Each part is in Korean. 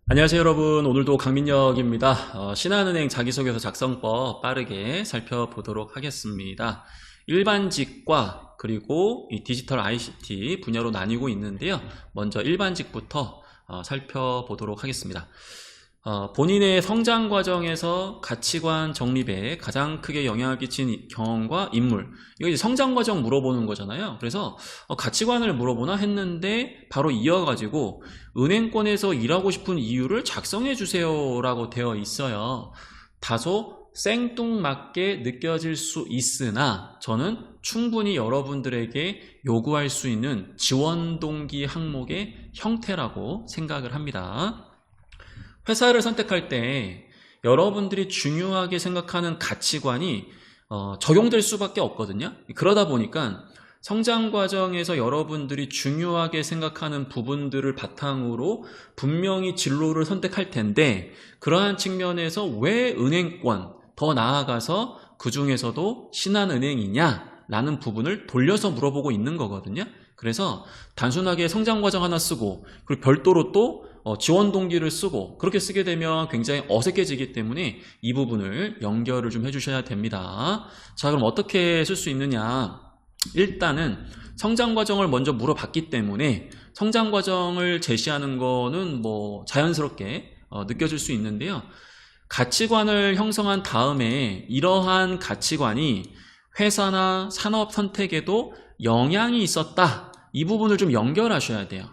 안녕하세요 여러분. 오늘도 강민혁입니다. 신한은행 자기소개서 작성법 빠르게 살펴보도록 하겠습니다. 일반직과 그리고 이 디지털 ICT 분야로 나뉘고 있는데요. 먼저 일반직부터 살펴보도록 하겠습니다. 본인의 성장 과정에서 가치관 정립에 가장 크게 영향을 끼친 경험과 인물, 이거 이제 성장 과정 물어보는 거잖아요. 그래서 가치관을 물어보나 했는데 바로 이어가지고 은행권에서 일하고 싶은 이유를 작성해 주세요 라고 되어 있어요. 다소 생뚱맞게 느껴질 수 있으나 저는 충분히 여러분들에게 요구할 수 있는 지원 동기 항목의 형태라고 생각을 합니다. 회사를 선택할 때 여러분들이 중요하게 생각하는 가치관이 적용될 수밖에 없거든요. 그러다 보니까 성장 과정에서 여러분들이 중요하게 생각하는 부분들을 바탕으로 분명히 진로를 선택할 텐데, 그러한 측면에서 왜 은행권, 더 나아가서 그 중에서도 신한은행이냐 라는 부분을 돌려서 물어보고 있는 거거든요. 그래서 단순하게 성장 과정 하나 쓰고 그리고 별도로 또 지원 동기를 쓰고 그렇게 쓰게 되면 굉장히 어색해지기 때문에 이 부분을 연결을 좀 해주셔야 됩니다. 자, 그럼 어떻게 쓸 수 있느냐? 일단은 성장 과정을 먼저 물어봤기 때문에 성장 과정을 제시하는 거는 뭐 자연스럽게 느껴질 수 있는데요. 가치관을 형성한 다음에 이러한 가치관이 회사나 산업 선택에도 영향이 있었다, 이 부분을 좀 연결하셔야 돼요.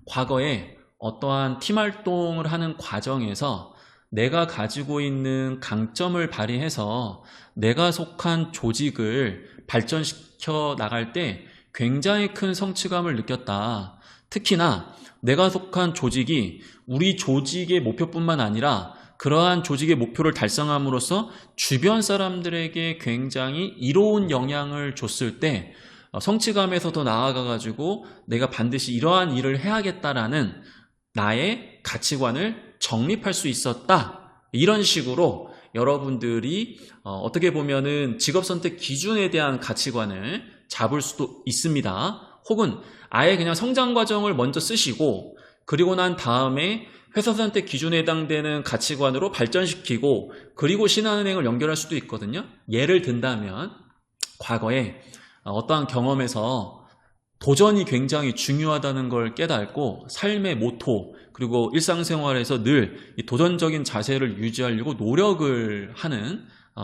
과거에 어떠한 팀 활동을 하는 과정에서 내가 가지고 있는 강점을 발휘해서 내가 속한 조직을 발전시켜 나갈 때 굉장히 큰 성취감을 느꼈다. 특히나 내가 속한 조직이 우리 조직의 목표뿐만 아니라 그러한 조직의 목표를 달성함으로써 주변 사람들에게 굉장히 이로운 영향을 줬을 때 성취감에서 더 나아가가지고 내가 반드시 이러한 일을 해야겠다라는 나의 가치관을 정립할 수 있었다. 이런 식으로 여러분들이 어떻게 보면은 직업 선택 기준에 대한 가치관을 잡을 수도 있습니다. 혹은 아예 그냥 성장 과정을 먼저 쓰시고 그리고 난 다음에 회사 선택 기준에 해당되는 가치관으로 발전시키고 그리고 신한은행을 연결할 수도 있거든요. 예를 든다면 과거에 어떠한 경험에서 도전이 굉장히 중요하다는 걸 깨닫고 삶의 모토 그리고 일상생활에서 늘 이 도전적인 자세를 유지하려고 노력을 하는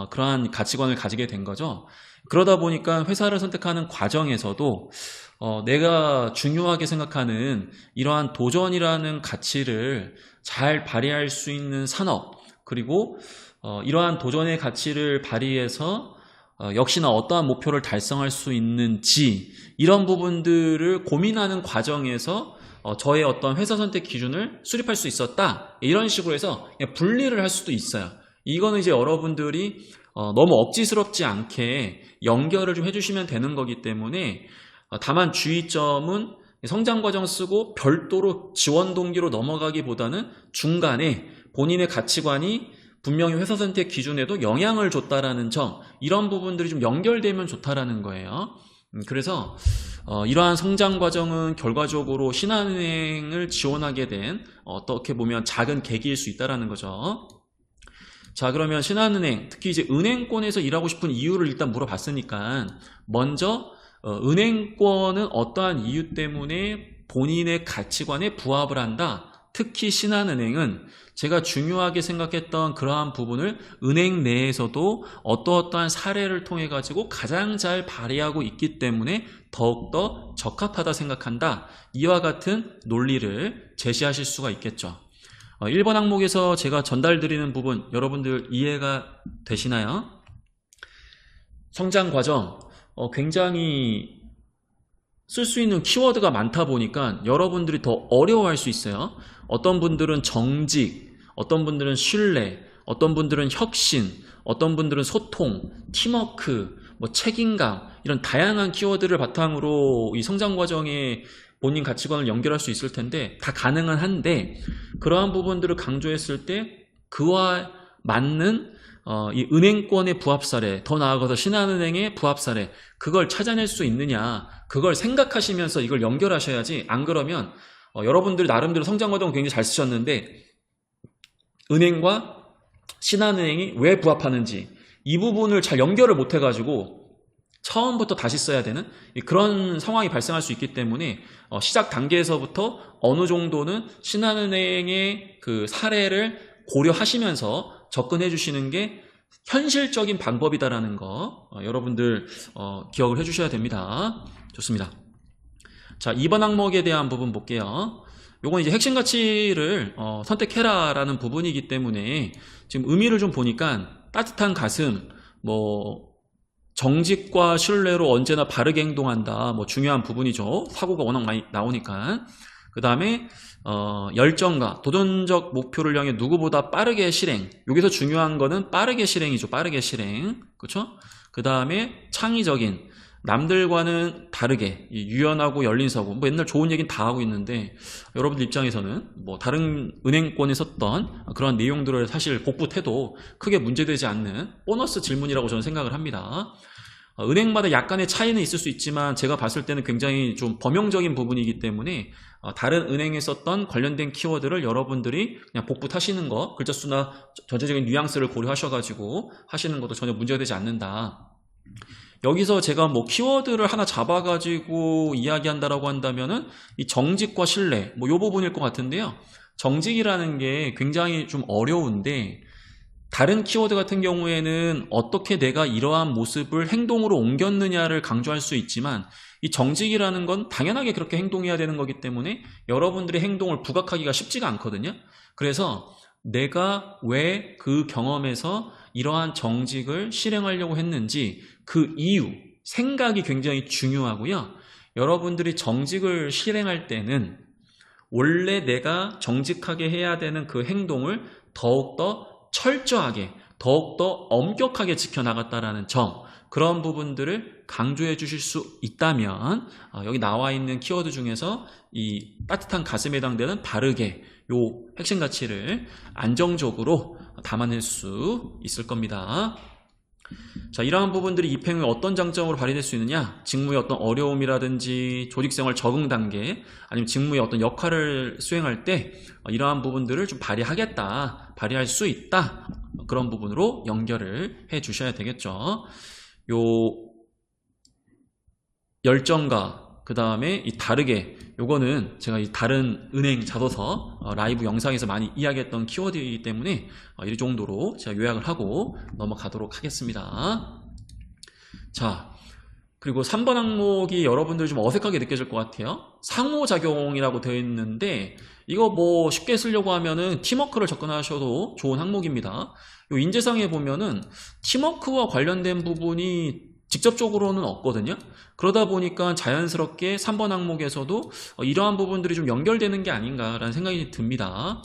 그러한 가치관을 가지게 된 거죠. 그러다 보니까 회사를 선택하는 과정에서도 내가 중요하게 생각하는 이러한 도전이라는 가치를 잘 발휘할 수 있는 산업, 그리고 이러한 도전의 가치를 발휘해서 역시나 어떠한 목표를 달성할 수 있는지, 이런 부분들을 고민하는 과정에서 저의 어떤 회사 선택 기준을 수립할 수 있었다, 이런 식으로 해서 분리를 할 수도 있어요. 이거는 이제 여러분들이 너무 억지스럽지 않게 연결을 좀 해주시면 되는 거기 때문에, 다만 주의점은 성장 과정 쓰고 별도로 지원 동기로 넘어가기보다는 중간에 본인의 가치관이 분명히 회사 선택 기준에도 영향을 줬다라는 점, 이런 부분들이 좀 연결되면 좋다라는 거예요. 그래서 이러한 성장 과정은 결과적으로 신한은행을 지원하게 된 어떻게 보면 작은 계기일 수 있다라는 거죠. 자, 그러면 신한은행, 특히 이제 은행권에서 일하고 싶은 이유를 일단 물어봤으니까 먼저 은행권은 어떠한 이유 때문에 본인의 가치관에 부합을 한다. 특히 신한은행은 제가 중요하게 생각했던 그러한 부분을 은행 내에서도 어떠한 사례를 통해 가지고 가장 잘 발휘하고 있기 때문에 더욱더 적합하다 생각한다. 이와 같은 논리를 제시하실 수가 있겠죠. 1번 항목에서 제가 전달드리는 부분 여러분들 이해가 되시나요? 성장 과정 굉장히 쓸 수 있는 키워드가 많다 보니까 여러분들이 더 어려워할 수 있어요. 어떤 분들은 정직, 어떤 분들은 신뢰, 어떤 분들은 혁신, 어떤 분들은 소통, 팀워크, 뭐 책임감, 이런 다양한 키워드를 바탕으로 이 성장 과정에 본인 가치관을 연결할 수 있을 텐데 다 가능은 한데, 그러한 부분들을 강조했을 때 그와 맞는 이 은행권의 부합 사례, 더 나아가서 신한은행의 부합 사례, 그걸 찾아낼 수 있느냐, 그걸 생각하시면서 이걸 연결하셔야지. 안 그러면 여러분들 나름대로 성장 과정 굉장히 잘 쓰셨는데 은행과 신한은행이 왜 부합하는지 이 부분을 잘 연결을 못 해가지고 처음부터 다시 써야 되는 그런 상황이 발생할 수 있기 때문에 시작 단계에서부터 어느 정도는 신한은행의 그 사례를 고려하시면서 접근해 주시는 게 현실적인 방법이다라는 거 여러분들 기억을 해 주셔야 됩니다. 좋습니다. 자, 2번 항목에 대한 부분 볼게요. 요건 이제 핵심 가치를 선택해라 라는 부분이기 때문에 지금 의미를 좀 보니까 따뜻한 가슴, 뭐 정직과 신뢰로 언제나 바르게 행동한다, 뭐 중요한 부분이죠. 사고가 워낙 많이 나오니까. 그 다음에 열정과 도전적 목표를 향해 누구보다 빠르게 실행. 여기서 중요한 거는 빠르게 실행이죠. 빠르게 실행. 그렇죠? 그 다음에 창의적인, 남들과는 다르게 유연하고 열린 사고. 뭐 옛날 좋은 얘기는 다 하고 있는데 여러분들 입장에서는 뭐 다른 은행권에 썼던 그런 내용들을 사실 복붙해도 크게 문제되지 않는 보너스 질문이라고 저는 생각을 합니다. 은행마다 약간의 차이는 있을 수 있지만 제가 봤을 때는 굉장히 좀 범용적인 부분이기 때문에 다른 은행에 썼던 관련된 키워드를 여러분들이 그냥 복붙하시는 거, 글자 수나 전체적인 뉘앙스를 고려하셔가지고 하시는 것도 전혀 문제가 되지 않는다. 여기서 제가 뭐 키워드를 하나 잡아가지고 이야기한다라고 한다면은 이 정직과 신뢰, 뭐 요 부분일 것 같은데요. 정직이라는 게 굉장히 좀 어려운데 다른 키워드 같은 경우에는 어떻게 내가 이러한 모습을 행동으로 옮겼느냐를 강조할 수 있지만 이 정직이라는 건 당연하게 그렇게 행동해야 되는 거기 때문에 여러분들의 행동을 부각하기가 쉽지가 않거든요. 그래서 내가 왜 그 경험에서 이러한 정직을 실행하려고 했는지 그 이유, 생각이 굉장히 중요하고요. 여러분들이 정직을 실행할 때는 원래 내가 정직하게 해야 되는 그 행동을 더욱더 철저하게, 더욱더 엄격하게 지켜나갔다라는 점, 그런 부분들을 강조해 주실 수 있다면 여기 나와 있는 키워드 중에서 이 따뜻한 가슴에 해당되는 바르게 요 핵심 가치를 안정적으로 담아낼 수 있을 겁니다. 자, 이러한 부분들이 입행 후에 어떤 장점으로 발휘될 수 있느냐? 직무의 어떤 어려움이라든지 조직생활 적응 단계, 아니면 직무의 어떤 역할을 수행할 때 이러한 부분들을 좀 발휘할 수 있다. 그런 부분으로 연결을 해 주셔야 되겠죠. 요 열정과 그 다음에 이 다르게, 요거는 제가 이 다른 은행 자소서 라이브 영상에서 많이 이야기했던 키워드이기 때문에 이 정도로 제가 요약을 하고 넘어가도록 하겠습니다. 자, 그리고 3번 항목이 여러분들 좀 어색하게 느껴질 것 같아요. 상호작용이라고 되어 있는데 이거 뭐 쉽게 쓰려고 하면은 팀워크를 접근하셔도 좋은 항목입니다. 요 인재상에 보면은 팀워크와 관련된 부분이 직접적으로는 없거든요. 그러다 보니까 자연스럽게 3번 항목에서도 이러한 부분들이 좀 연결되는 게 아닌가라는 생각이 듭니다.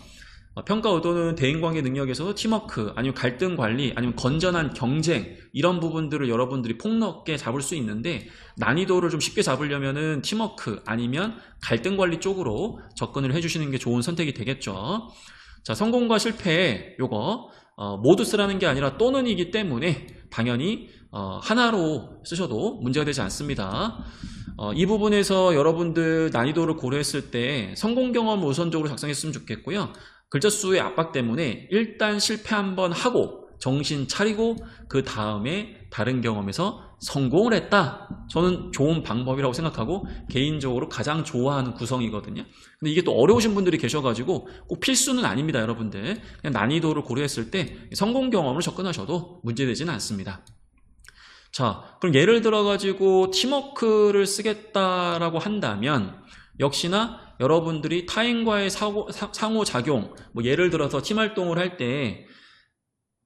평가 의도는 대인관계 능력에서 팀워크, 아니면 갈등 관리, 아니면 건전한 경쟁, 이런 부분들을 여러분들이 폭넓게 잡을 수 있는데 난이도를 좀 쉽게 잡으려면은 팀워크 아니면 갈등 관리 쪽으로 접근을 해주시는 게 좋은 선택이 되겠죠. 자, 성공과 실패 요거 모두 쓰라는 게 아니라 또는이기 때문에 당연히 하나로 쓰셔도 문제가 되지 않습니다. 이 부분에서 여러분들 난이도를 고려했을 때 성공 경험을 우선적으로 작성했으면 좋겠고요. 글자 수의 압박 때문에 일단 실패 한번 하고 정신 차리고 그 다음에 다른 경험에서 성공을 했다. 저는 좋은 방법이라고 생각하고 개인적으로 가장 좋아하는 구성이거든요. 근데 이게 또 어려우신 분들이 계셔가지고 꼭 필수는 아닙니다, 여러분들. 그냥 난이도를 고려했을 때 성공 경험을 접근하셔도 문제되지는 않습니다. 자, 그럼 예를 들어가지고 팀워크를 쓰겠다라고 한다면 역시나 여러분들이 타인과의 상호작용, 뭐 예를 들어서 팀활동을 할 때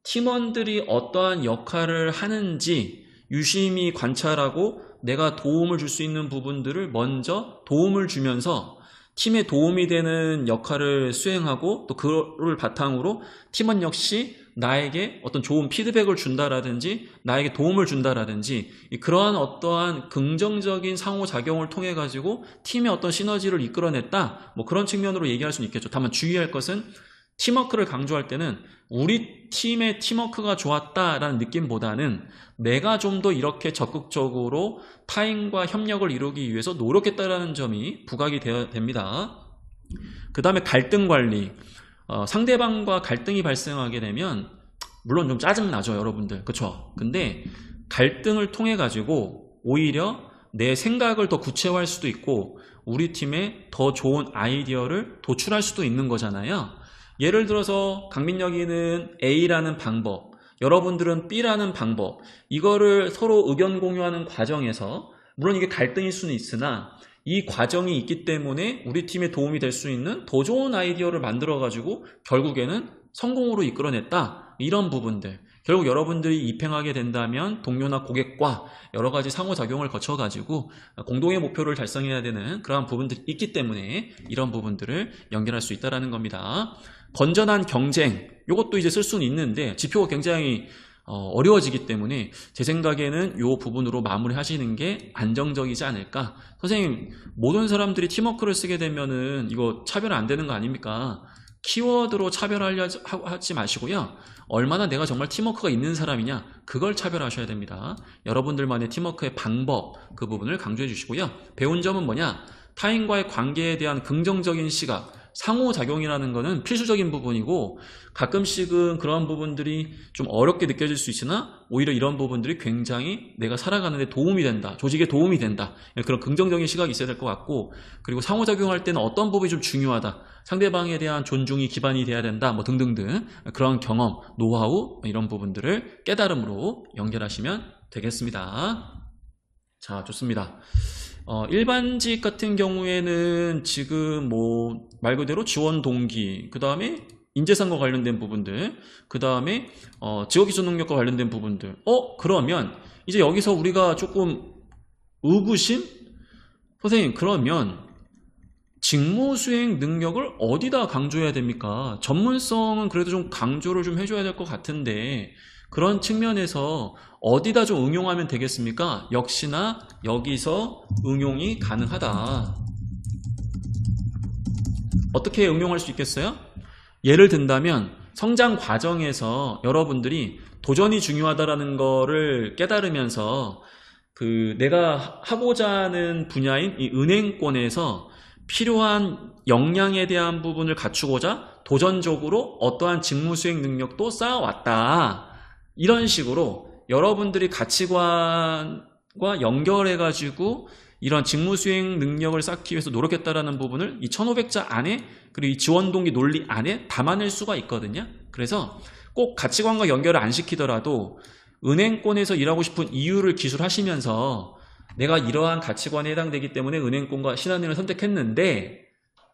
팀원들이 어떠한 역할을 하는지 유심히 관찰하고 내가 도움을 줄 수 있는 부분들을 먼저 도움을 주면서 팀에 도움이 되는 역할을 수행하고 또 그걸 바탕으로 팀원 역시 나에게 어떤 좋은 피드백을 준다라든지 나에게 도움을 준다라든지 그러한 어떠한 긍정적인 상호작용을 통해 가지고 팀의 어떤 시너지를 이끌어냈다, 뭐 그런 측면으로 얘기할 수는 있겠죠. 다만 주의할 것은 팀워크를 강조할 때는 우리 팀의 팀워크가 좋았다라는 느낌보다는 내가 좀 더 이렇게 적극적으로 타인과 협력을 이루기 위해서 노력했다라는 점이 부각이 되어야 됩니다. 그 다음에 갈등 관리. 상대방과 갈등이 발생하게 되면 물론 좀 짜증나죠, 여러분들. 그쵸? 근데 갈등을 통해 가지고 오히려 내 생각을 더 구체화할 수도 있고 우리 팀에 더 좋은 아이디어를 도출할 수도 있는 거잖아요. 예를 들어서 강민혁이는 A라는 방법, 여러분들은 B라는 방법, 이거를 서로 의견 공유하는 과정에서 물론 이게 갈등일 수는 있으나 이 과정이 있기 때문에 우리 팀에 도움이 될 수 있는 더 좋은 아이디어를 만들어 가지고 결국에는 성공으로 이끌어냈다. 이런 부분들, 결국 여러분들이 입행하게 된다면 동료나 고객과 여러 가지 상호작용을 거쳐 가지고 공동의 목표를 달성해야 되는 그러한 부분들이 있기 때문에 이런 부분들을 연결할 수 있다는 겁니다. 건전한 경쟁, 이것도 이제 쓸 수는 있는데 지표가 굉장히 어려워지기 때문에 제 생각에는 이 부분으로 마무리 하시는 게 안정적이지 않을까. 선생님, 모든 사람들이 팀워크를 쓰게 되면은 이거 차별 안 되는 거 아닙니까? 키워드로 차별하지 마시고요. 얼마나 내가 정말 팀워크가 있는 사람이냐, 그걸 차별하셔야 됩니다. 여러분들만의 팀워크의 방법, 그 부분을 강조해 주시고요. 배운 점은 뭐냐? 타인과의 관계에 대한 긍정적인 시각, 상호작용이라는 것은 필수적인 부분이고 가끔씩은 그런 부분들이 좀 어렵게 느껴질 수 있으나 오히려 이런 부분들이 굉장히 내가 살아가는 데 도움이 된다, 조직에 도움이 된다, 그런 긍정적인 시각이 있어야 될 것 같고, 그리고 상호작용할 때는 어떤 부분이 좀 중요하다, 상대방에 대한 존중이 기반이 돼야 된다, 뭐 등등등 그런 경험, 노하우, 이런 부분들을 깨달음으로 연결하시면 되겠습니다. 자, 좋습니다. 일반직 같은 경우에는 지금 뭐 말 그대로 지원 동기, 그 다음에 인재상과 관련된 부분들, 그 다음에 직업기술 능력과 관련된 부분들. 그러면 이제 여기서 우리가 조금 의구심? 선생님, 그러면 직무수행 능력을 어디다 강조해야 됩니까? 전문성은 그래도 좀 강조를 좀 해줘야 될 것 같은데 그런 측면에서 어디다 좀 응용하면 되겠습니까? 역시나 여기서 응용이 가능하다. 어떻게 응용할 수 있겠어요? 예를 든다면 성장 과정에서 여러분들이 도전이 중요하다는 거를 깨달으면서 내가 하고자 하는 분야인 이 은행권에서 필요한 역량에 대한 부분을 갖추고자 도전적으로 어떠한 직무수행 능력도 쌓아왔다. 이런 식으로 여러분들이 가치관과 연결해가지고 이런 직무수행 능력을 쌓기 위해서 노력했다라는 부분을 이 1500자 안에, 그리고 이 지원동기 논리 안에 담아낼 수가 있거든요. 그래서 꼭 가치관과 연결을 안 시키더라도 은행권에서 일하고 싶은 이유를 기술하시면서 내가 이러한 가치관에 해당되기 때문에 은행권과 신한은행을 선택했는데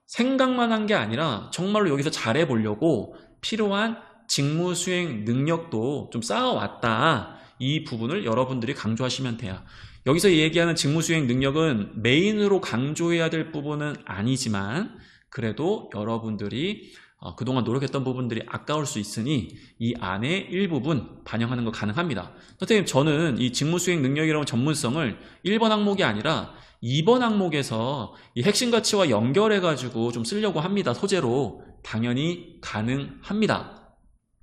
생각만 한 게 아니라 정말로 여기서 잘해보려고 필요한 직무수행 능력도 좀 쌓아왔다. 이 부분을 여러분들이 강조하시면 돼요. 여기서 얘기하는 직무수행 능력은 메인으로 강조해야 될 부분은 아니지만 그래도 여러분들이 그동안 노력했던 부분들이 아까울 수 있으니 이 안에 일부분 반영하는 거 가능합니다. 선생님, 저는 이 직무수행 능력이라는 전문성을 1번 항목이 아니라 2번 항목에서 이 핵심 가치와 연결해가지고 좀 쓰려고 합니다. 소재로. 당연히 가능합니다.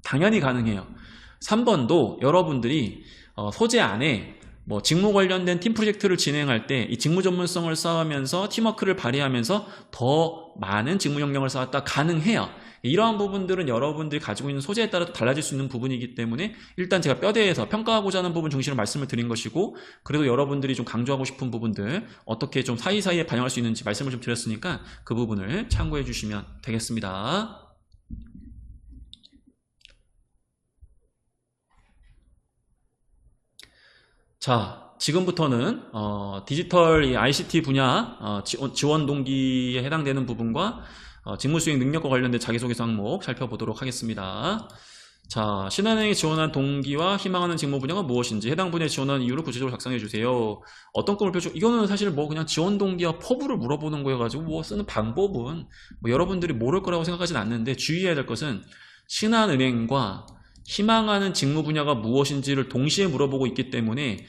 당연히 가능해요. 3번도 여러분들이 소재 안에 뭐 직무 관련된 팀 프로젝트를 진행할 때 이 직무 전문성을 쌓으면서 팀워크를 발휘하면서 더 많은 직무 역량을 쌓았다, 가능해요. 이러한 부분들은 여러분들이 가지고 있는 소재에 따라 달라질 수 있는 부분이기 때문에 일단 제가 뼈대에서 평가하고자 하는 부분 중심으로 말씀을 드린 것이고, 그래도 여러분들이 좀 강조하고 싶은 부분들 어떻게 좀 사이사이에 반영할 수 있는지 말씀을 좀 드렸으니까 그 부분을 참고해 주시면 되겠습니다. 자, 지금부터는 디지털 ICT 분야 지원 동기에 해당되는 부분과 직무수행 능력과 관련된 자기소개서 항목 살펴보도록 하겠습니다. 자, 신한은행에 지원한 동기와 희망하는 직무 분야가 무엇인지 해당 분야에 지원하는 이유를 구체적으로 작성해 주세요. 어떤 꿈을 펼쳐? 이거는 사실 뭐 그냥 지원 동기와 포부를 물어보는 거여가지고 뭐 쓰는 방법은 뭐 여러분들이 모를 거라고 생각하지는 않는데 주의해야 될 것은 신한은행과 희망하는 직무 분야가 무엇인지를 동시에 물어보고 있기 때문에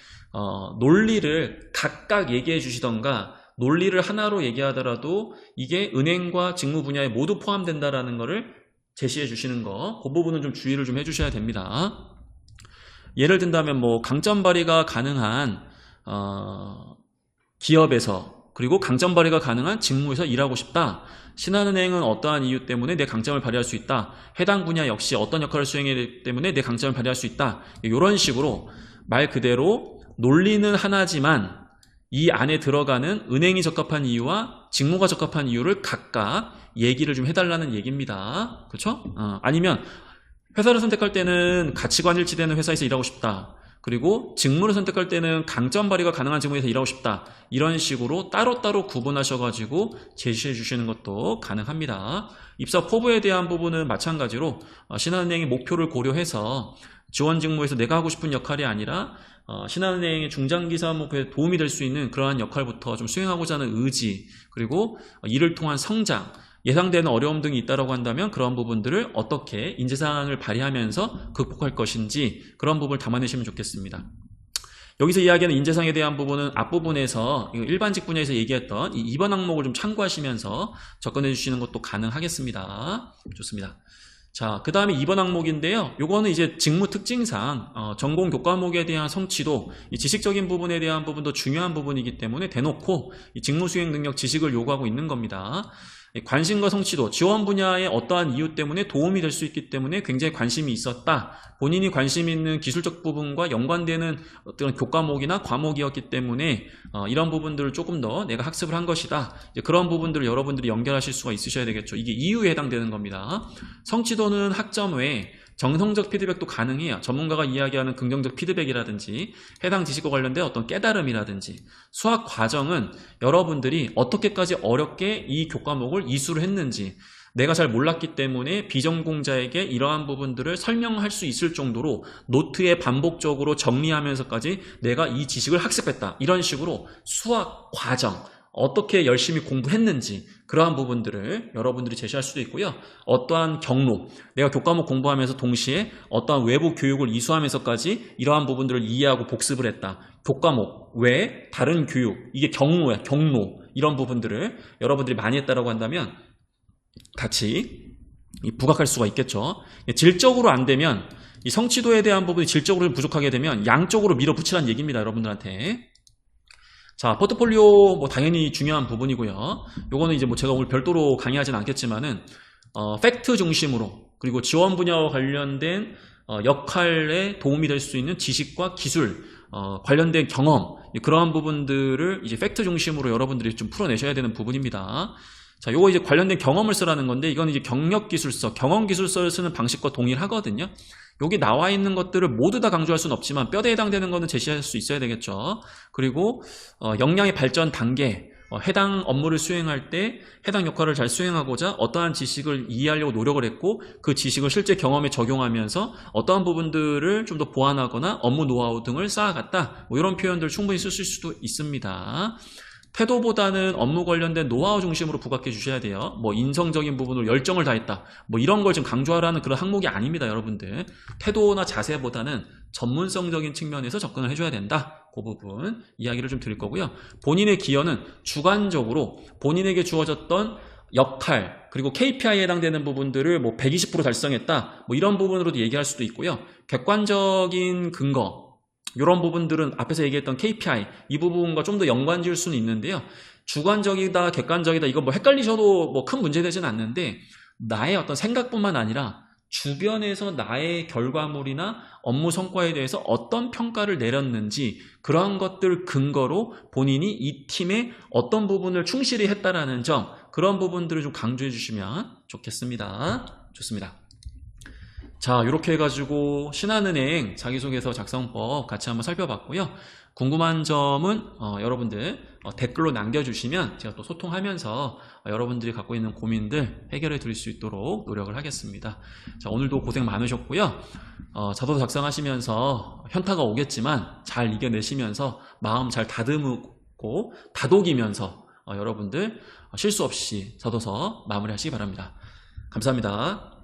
논리를 각각 얘기해 주시던가 논리를 하나로 얘기하더라도 이게 은행과 직무 분야에 모두 포함된다라는 거를 제시해 주시는 거, 그 부분은 좀 주의를 좀 해주셔야 됩니다. 예를 든다면 뭐 강점 발휘가 가능한 기업에서 그리고 강점 발휘가 가능한 직무에서 일하고 싶다. 신한은행은 어떠한 이유 때문에 내 강점을 발휘할 수 있다. 해당 분야 역시 어떤 역할을 수행하기 때문에 내 강점을 발휘할 수 있다. 이런 식으로 말 그대로 논리는 하나지만 이 안에 들어가는 은행이 적합한 이유와 직무가 적합한 이유를 각각 얘기를 좀 해달라는 얘기입니다. 그렇죠? 아니면 회사를 선택할 때는 가치관 일치되는 회사에서 일하고 싶다. 그리고 직무를 선택할 때는 강점 발휘가 가능한 직무에서 일하고 싶다. 이런 식으로 따로따로 구분하셔가지고 제시해 주시는 것도 가능합니다. 입사 포부에 대한 부분은 마찬가지로 신한은행의 목표를 고려해서 지원 직무에서 내가 하고 싶은 역할이 아니라 신한은행의 중장기사 목표에 도움이 될 수 있는 그러한 역할부터 좀 수행하고자 하는 의지, 그리고 이를 통한 성장, 예상되는 어려움 등이 있다고 한다면 그런 부분들을 어떻게 인재상을 발휘하면서 극복할 것인지 그런 부분을 담아내시면 좋겠습니다. 여기서 이야기하는 인재상에 대한 부분은 앞부분에서 일반직 분야에서 얘기했던 이 2번 항목을 좀 참고하시면서 접근해 주시는 것도 가능하겠습니다. 좋습니다. 자, 그 다음에 2번 항목인데요. 요거는 이제 직무 특징상 전공 교과목에 대한 성취도, 이 지식적인 부분에 대한 부분도 중요한 부분이기 때문에 대놓고 이 직무 수행 능력 지식을 요구하고 있는 겁니다. 관심과 성취도, 지원 분야의 어떠한 이유 때문에 도움이 될 수 있기 때문에 굉장히 관심이 있었다. 본인이 관심 있는 기술적 부분과 연관되는 어떤 교과목이나 과목이었기 때문에 이런 부분들을 조금 더 내가 학습을 한 것이다. 이제 그런 부분들을 여러분들이 연결하실 수가 있으셔야 되겠죠. 이게 이유에 해당되는 겁니다. 성취도는 학점 외에 정성적 피드백도 가능해요. 전문가가 이야기하는 긍정적 피드백이라든지 해당 지식과 관련된 어떤 깨달음이라든지, 수학 과정은 여러분들이 어떻게까지 어렵게 이 교과목을 이수를 했는지, 내가 잘 몰랐기 때문에 비전공자에게 이러한 부분들을 설명할 수 있을 정도로 노트에 반복적으로 정리하면서까지 내가 이 지식을 학습했다. 이런 식으로 수학 과정, 어떻게 열심히 공부했는지 그러한 부분들을 여러분들이 제시할 수도 있고요. 어떠한 경로, 내가 교과목 공부하면서 동시에 어떠한 외부 교육을 이수하면서까지 이러한 부분들을 이해하고 복습을 했다. 교과목 외에 다른 교육, 이게 경로야, 경로. 이런 부분들을 여러분들이 많이 했다라고 한다면 같이 부각할 수가 있겠죠. 질적으로 안 되면, 이 성취도에 대한 부분이 질적으로 부족하게 되면 양쪽으로 밀어붙이라는 얘기입니다, 여러분들한테. 자, 포트폴리오 뭐 당연히 중요한 부분이고요. 요거는 이제 뭐 제가 오늘 별도로 강의하진 않겠지만은 팩트 중심으로, 그리고 지원 분야와 관련된 역할에 도움이 될 수 있는 지식과 기술, 관련된 경험, 그러한 부분들을 이제 팩트 중심으로 여러분들이 좀 풀어내셔야 되는 부분입니다. 자, 요거 이제 관련된 경험을 쓰라는 건데, 이건 이제 경력기술서, 경험기술서를 쓰는 방식과 동일하거든요. 여기 나와 있는 것들을 모두 다 강조할 수는 없지만 뼈대에 해당되는 거는 제시할 수 있어야 되겠죠. 그리고 역량의 발전 단계, 해당 업무를 수행할 때 해당 역할을 잘 수행하고자 어떠한 지식을 이해하려고 노력을 했고, 그 지식을 실제 경험에 적용하면서 어떠한 부분들을 좀 더 보완하거나 업무 노하우 등을 쌓아갔다. 뭐 이런 표현들 충분히 쓰실 수도 있습니다. 태도보다는 업무 관련된 노하우 중심으로 부각해 주셔야 돼요. 뭐 인성적인 부분으로 열정을 다했다, 뭐 이런 걸 지금 강조하라는 그런 항목이 아닙니다, 여러분들. 태도나 자세보다는 전문성적인 측면에서 접근을 해줘야 된다. 그 부분 이야기를 좀 드릴 거고요. 본인의 기여는 주관적으로 본인에게 주어졌던 역할, 그리고 KPI에 해당되는 부분들을 뭐 120% 달성했다, 뭐 이런 부분으로도 얘기할 수도 있고요. 객관적인 근거, 이런 부분들은 앞에서 얘기했던 KPI, 이 부분과 좀 더 연관 지을 수는 있는데요. 주관적이다, 객관적이다, 이거 뭐 헷갈리셔도 뭐 큰 문제 되진 않는데, 나의 어떤 생각뿐만 아니라 주변에서 나의 결과물이나 업무 성과에 대해서 어떤 평가를 내렸는지, 그러한 것들 근거로 본인이 이 팀의 어떤 부분을 충실히 했다라는 점, 그런 부분들을 좀 강조해 주시면 좋겠습니다. 좋습니다. 자, 이렇게 해가지고 신한은행 자기소개서 작성법 같이 한번 살펴봤고요. 궁금한 점은 여러분들 댓글로 남겨주시면 제가 또 소통하면서 여러분들이 갖고 있는 고민들 해결해 드릴 수 있도록 노력을 하겠습니다. 자, 오늘도 고생 많으셨고요. 자소서 작성하시면서 현타가 오겠지만 잘 이겨내시면서 마음 잘 다듬고 다독이면서 여러분들 실수 없이 자소서 마무리하시기 바랍니다. 감사합니다.